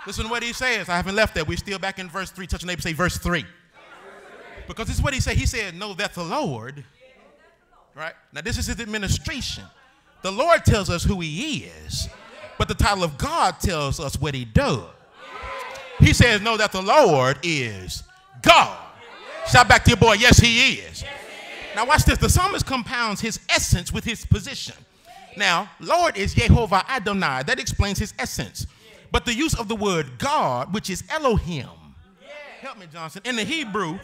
Listen to what he says. I haven't left there. We're still back in verse 3. Touch your neighbor, say verse 3. Because this is what he said. He said, know that the Lord, right? Now this is his administration. The Lord tells us who he is, but the title of God tells us what he does. He says, know that the Lord is God. Shout back to your boy, yes, he is. Now watch this. The psalmist compounds his essence with his position. Now, Lord is Jehovah Adonai. That explains his essence. But the use of the word God, which is Elohim, help me, Johnson, in the Hebrew,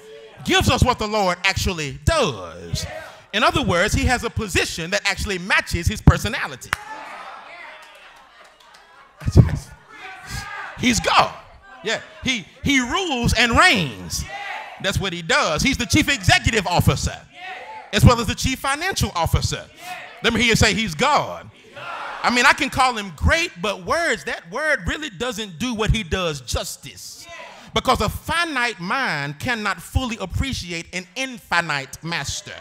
gives us what the Lord actually does. In other words, he has a position that actually matches his personality. He's God. Yeah, he rules and reigns. That's what he does. He's the chief executive officer as well as the chief financial officer. Let me hear you say he's God. I mean, I can call him great, but that word really doesn't do what he does justice. Because a finite mind cannot fully appreciate an infinite master.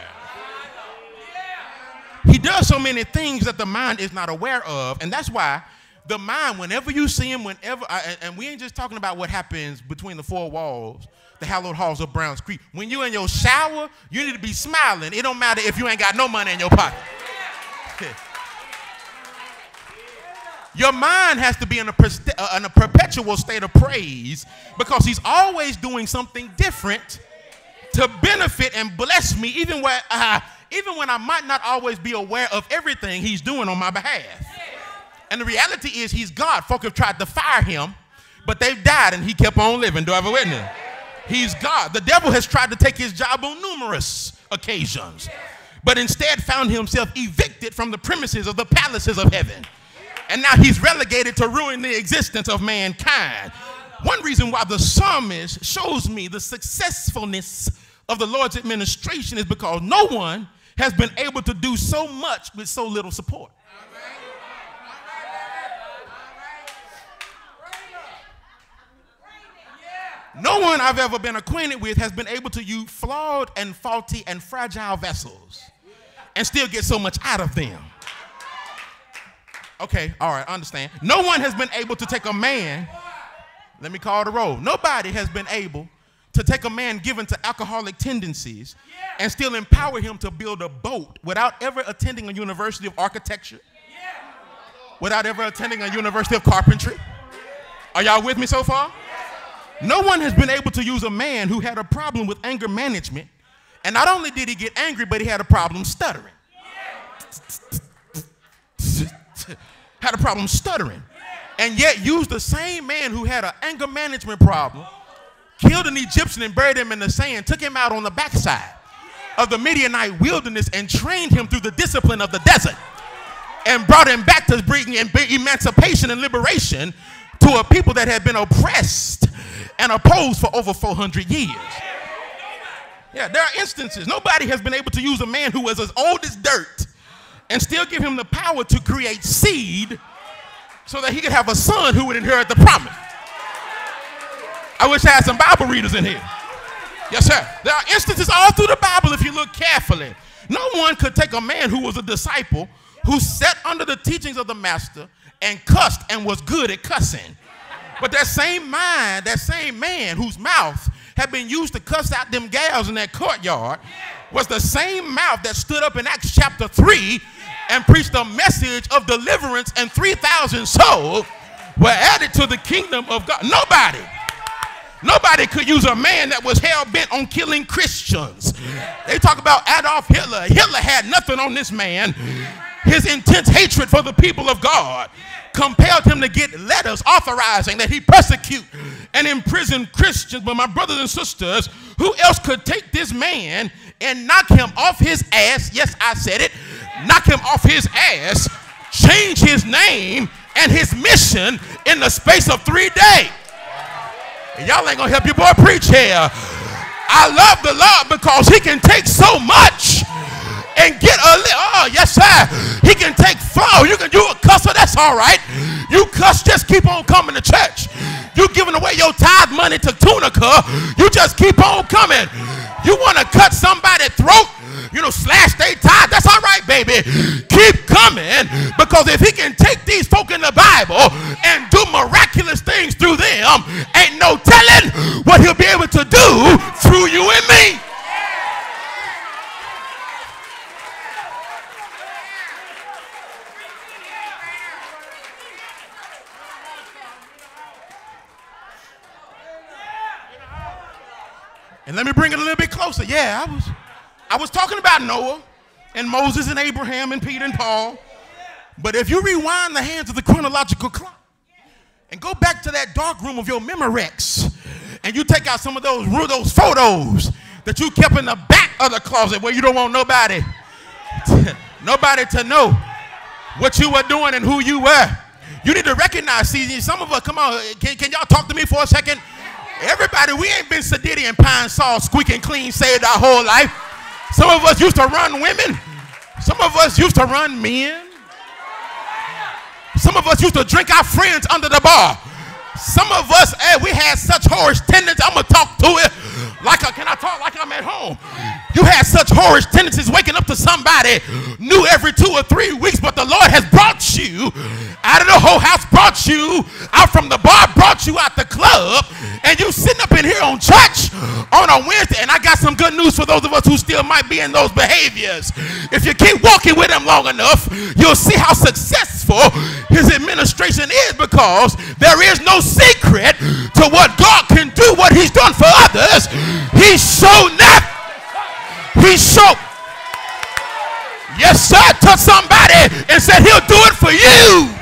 He does so many things that the mind is not aware of, and that's why the mind, whenever you see him, and we ain't just talking about what happens between the four walls, the hallowed halls of Browns Creek. When you're in your shower, you need to be smiling. It don't matter if you ain't got no money in your pocket. Your mind has to be in a perpetual state of praise because he's always doing something different to benefit and bless me, even when I might not always be aware of everything he's doing on my behalf. And the reality is he's God. Folk have tried to fire him, but they've died and he kept on living. Do I have a witness? He's God. The devil has tried to take his job on numerous occasions, but instead found himself evicted from the premises of the palaces of heaven. And now he's relegated to ruin the existence of mankind. One reason why the psalmist shows me the successfulness of the Lord's administration is because no one has been able to do so much with so little support. No one I've ever been acquainted with has been able to use flawed and faulty and fragile vessels and still get so much out of them. Okay, all right, I understand. No one has been able to take a man, let me call the roll. Nobody has been able to take a man given to alcoholic tendencies and still empower him to build a boat without ever attending a university of architecture, without ever attending a university of carpentry. Are y'all with me so far? No one has been able to use a man who had a problem with anger management, and not only did he get angry, but he had a problem stuttering. Had a problem stuttering, and yet used the same man who had an anger management problem, killed an Egyptian and buried him in the sand, took him out on the backside of the Midianite wilderness and trained him through the discipline of the desert and brought him back to bring emancipation and liberation to a people that had been oppressed and opposed for over 400 years. Yeah, there are instances. Nobody has been able to use a man who was as old as dirt and still give him the power to create seed so that he could have a son who would inherit the promise. I wish I had some Bible readers in here. Yes, sir. There are instances all through the Bible if you look carefully. No one could take a man who was a disciple who sat under the teachings of the master and cussed and was good at cussing. But that same man whose mouth had been used to cuss out them gals in that courtyard was the same mouth that stood up in Acts chapter 3 and preached a message of deliverance, and 3,000 souls were added to the kingdom of God. Nobody could use a man that was hell-bent on killing Christians. They talk about Adolf Hitler. Hitler had nothing on this man. His intense hatred for the people of God compelled him to get letters authorizing that he persecute and imprison Christians. But my brothers and sisters, who else could take this man and knock him off his ass? Yes, I said it. Knock him off his ass, change his name and his mission in the space of 3 days. Y'all ain't gonna help your boy preach here. I love the Lord because he can take so much and get a oh yes sir, he can take fall. You a cusser, that's all right. You cuss, just keep on coming to church. You giving away your tithe money to Tunica, you just keep on coming. You want to cut somebody's throat, slash their tithe, that's all right, baby. Keep coming, because if he can take these folk in the Bible and do miraculous things through them, ain't no telling what he'll be able to do through you and me. And let me bring it a little bit closer. Yeah, I was talking about Noah and Moses and Abraham and Peter and Paul. But if you rewind the hands of the chronological clock and go back to that dark room of your Memorex, and you take out some of those photos that you kept in the back of the closet where you don't want nobody to know what you were doing and who you were. You need to recognize, see, some of us, come on, can y'all talk to me for a second? Everybody, we ain't been Sedity and Pine Sol squeaking clean saved our whole life. Some of us used to run women. Some of us used to run men. Some of us used to drink our friends under the bar. Some of us, we had such whorish tendencies. I'm going to talk to it can I talk like I'm at home? You had such whorish tendencies waking up to somebody new every 2 or 3 weeks, but the Lord has brought you out of the whole house, brought you out from the bar, brought you out the club, and you sitting up in here on church on a Wednesday. And I got some good news for those of us who still might be in those behaviors. If you keep walking with him long enough, you'll see how successful his administration is, because there is no secret to what God can do, what he's done for others. He showed up. He showed. Yes, sir. Touch somebody and said he'll do it for you.